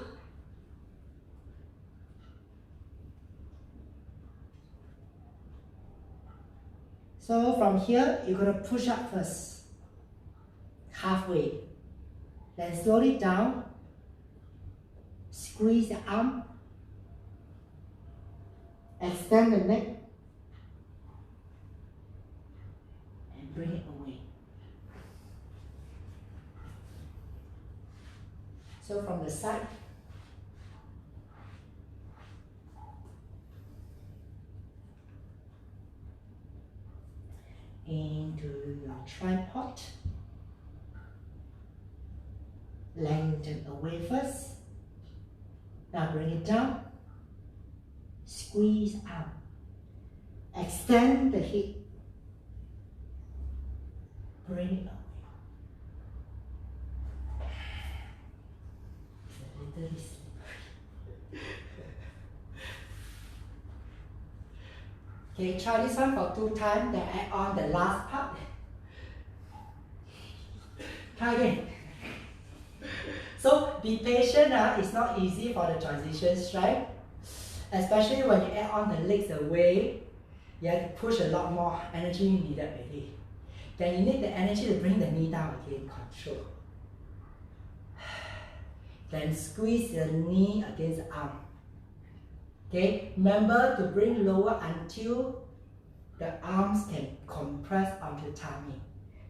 So from here, you're going to push up first, halfway. Then slowly down, squeeze the arm, extend the neck, and bring it away. So from the side, into your tripod, lengthen away first. Now bring it down, squeeze out, extend the hip, bring it away. It's a little slippery. Okay, try this one for 2 times, then add on the last part. Try again. So be patient, it's not easy for the transitions, right? Especially when you add on the legs away, you have to push a lot more energy needed already. Then you need the energy to bring the knee down again, control. Then squeeze the knee against the arm. Okay, remember to bring lower until the arms can compress onto the tummy.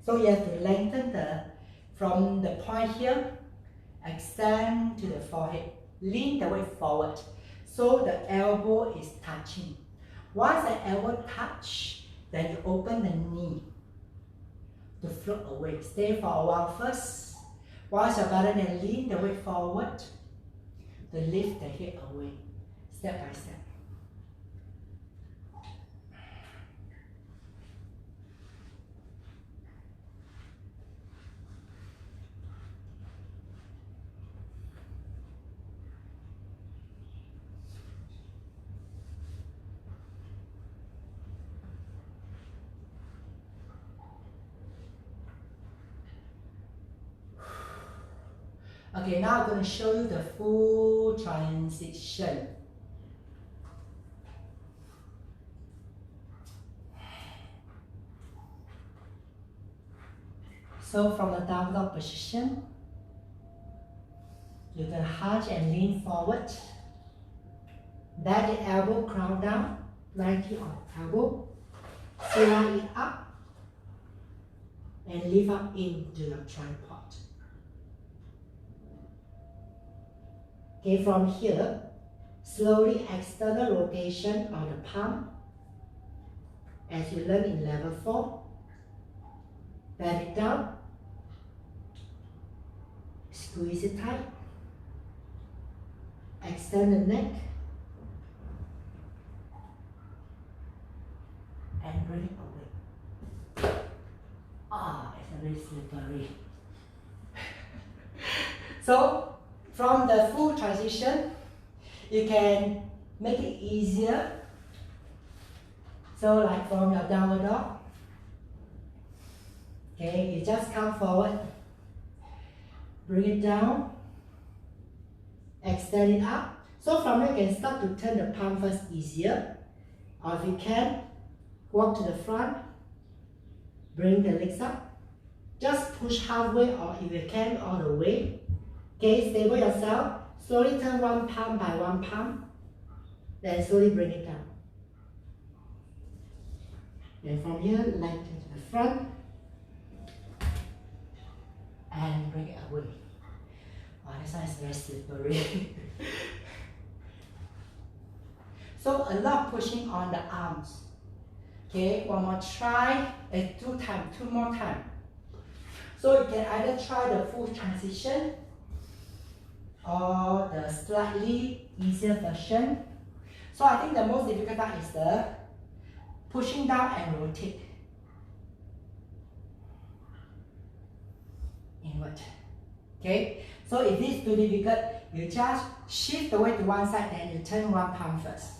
So you have to lengthen from the point here, extend to the forehead, lean the weight forward. So the elbow is touching. Once the elbow touch, then you open the knee to float away. Stay for a while first. Once you're better, then lean the weight forward to lift the head away, step by step. Okay, now I'm going to show you the full transition. So from the down dog position, you can hunch and lean forward. Back the elbow, crown down, 90 on elbow. Slide it up and lift up into your tripod. Okay, from here, slowly external rotation of the palm as you learn in level 4. Bend it down, squeeze it tight, extend the neck, and bring it away. Ah, it's a very slippery. So, from the full transition, you can make it easier. So like from your downward dog, okay, you just come forward, bring it down, extend it up. So from here you can start to turn the palm first easier. Or if you can, walk to the front, bring the legs up. Just push halfway or if you can, all the way. Okay, stable yourself. Slowly turn one palm by one palm. Then slowly bring it down. Then from here, lengthen to the front. And bring it away. Wow, this one is very slippery. So a lot pushing on the arms. Okay, one more try. 2 more times. So you can either try the full transition or the slightly easier version. So I think the most difficult part is the pushing down and rotate inward. Okay, so if this is too difficult, you just shift the weight to one side, then you turn one palm first.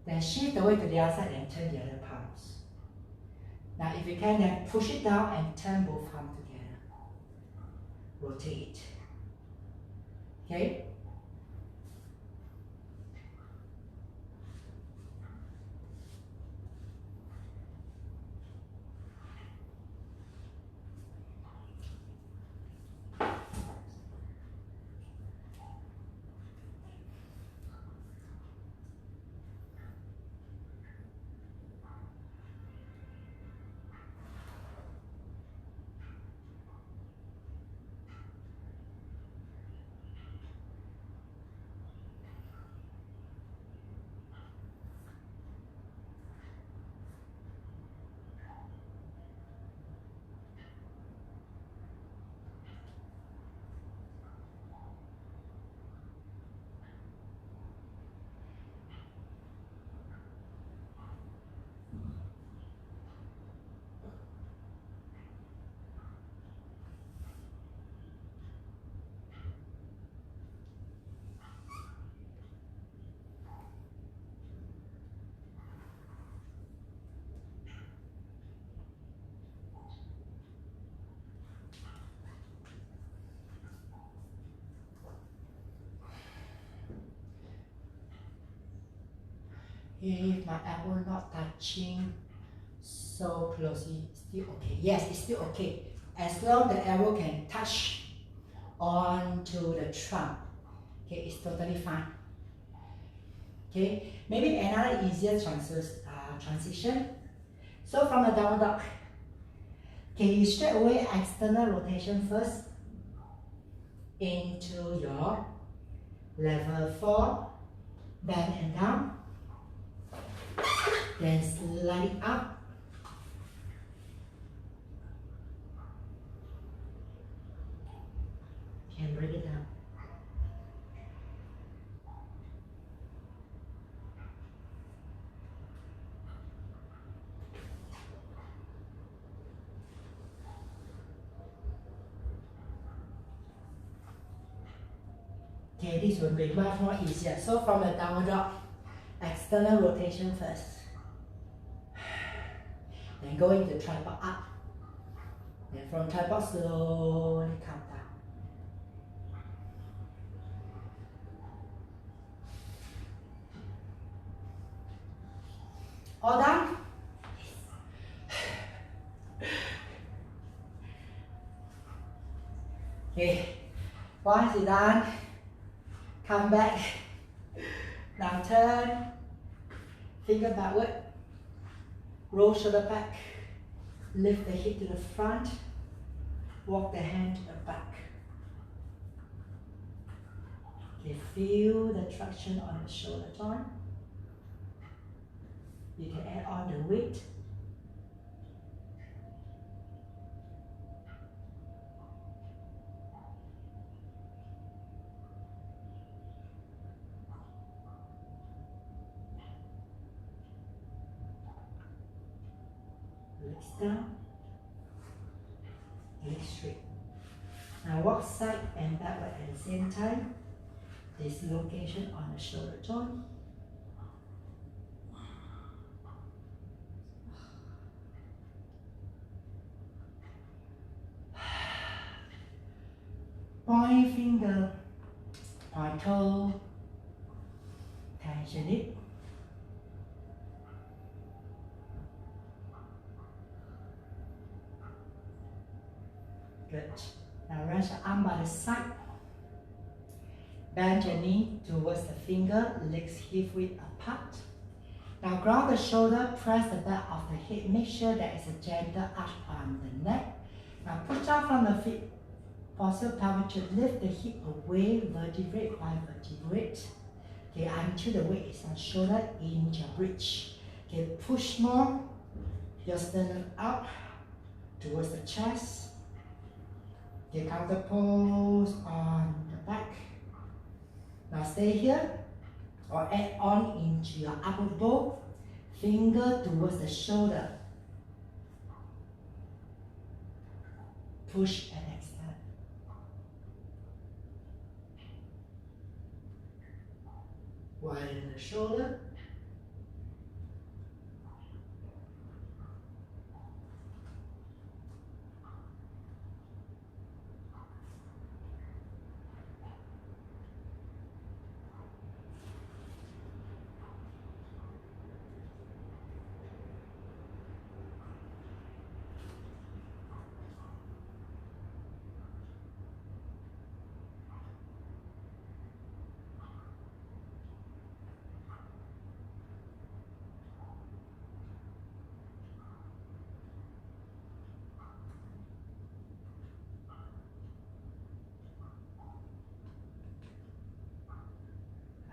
Then shift the weight to the other side, then turn the other palms. Now if you can, then push it down and turn both palms together. Rotate. Okay? If my elbow not touching so closely, still okay. Yes, it's still okay. As long the elbow can touch onto the trunk, okay, it's totally fine. Okay, maybe another easier transition. So from the downward dog, okay, you straight away external rotation first into your level 4, bend and down. Then slide it up. And bring it down. Okay, this will be much more easier. So from the downward dog, external rotation first. Then go into tripod up. Then from tripod slowly come down. All done? Okay, once it's done, come back, now turn, finger backward, roll shoulder back, lift the hip to the front, walk the hand to the back. Okay, feel the traction on the shoulder joint. You can add on the weight. Legs down, legs straight. Now walk side and backward at the same time. Dislocation on the shoulder joint. Point finger, point toe, tension it. Good. Now rest your arm by the side. Bend your knee towards the finger, legs hip width apart. Now ground the shoulder, press the back of the head. Make sure there is a gentle arch on the neck. Now push out from the feet. Posture pelvic to lift the hip away, vertebrate by vertebrate. Okay, until the weight is on shoulder, in your bridge. Okay, push more. Your sternum out towards the chest. Okay, counter pose on the back. Now stay here or add on into your upper bow, finger towards the shoulder. Push and extend. Widen the shoulder.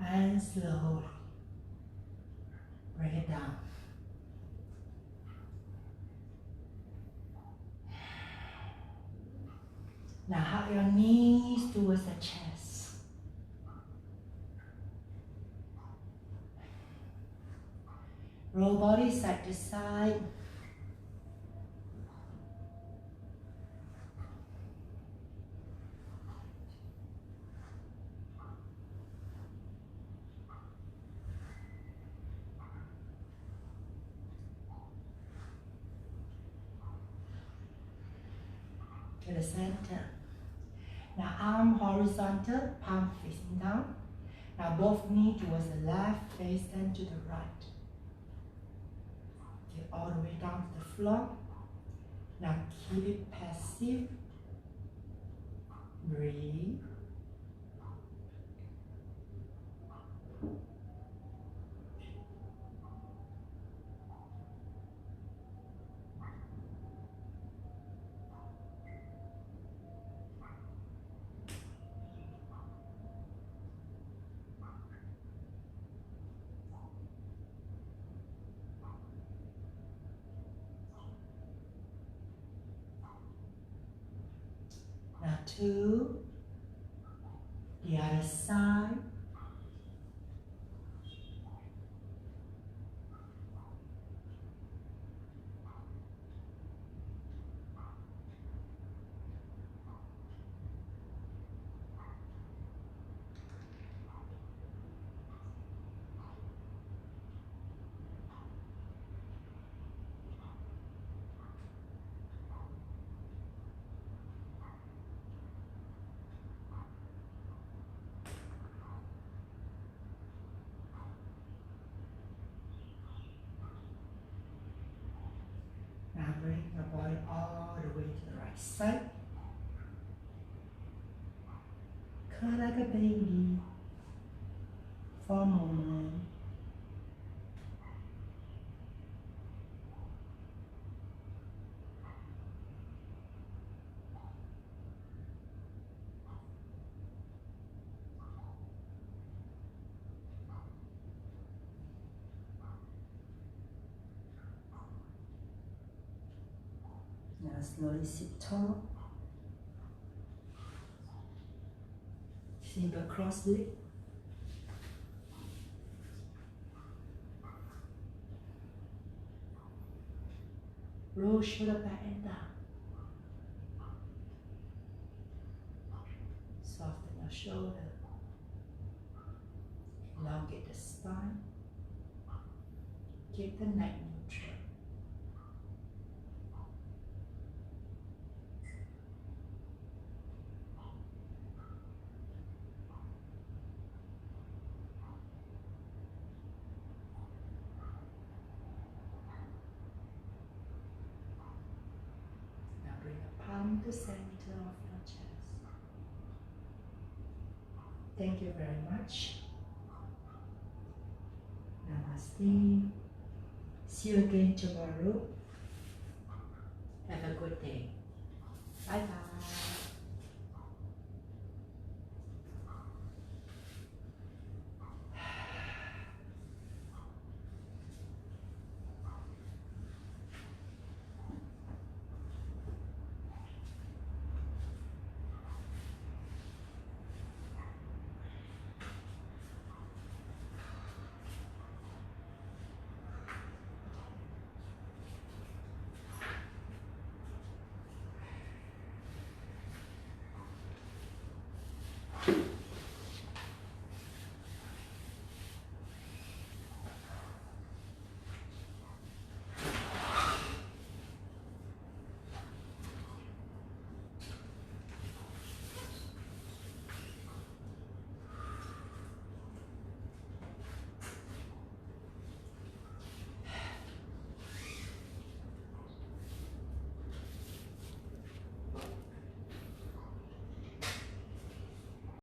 And slowly bring it down. Now hug your knees towards the chest. Roll body side to side. To the center. Now arm horizontal, palm facing down. Now both knee towards the left, face then to the right. Okay, all the way down to the floor. Now keep it passive. Breathe. Now to the other side. Now bring your body all the way to the right side. Cry like a baby for a moment. Now slowly sit tall. Simple cross leg. Roll shoulder back and down. Soften your shoulder. Elongate the spine. Keep the neck neutral. Now bring a palm to center of your chest. Thank you very much. Namaste. See you again tomorrow. Have a good day. Bye bye. Bye.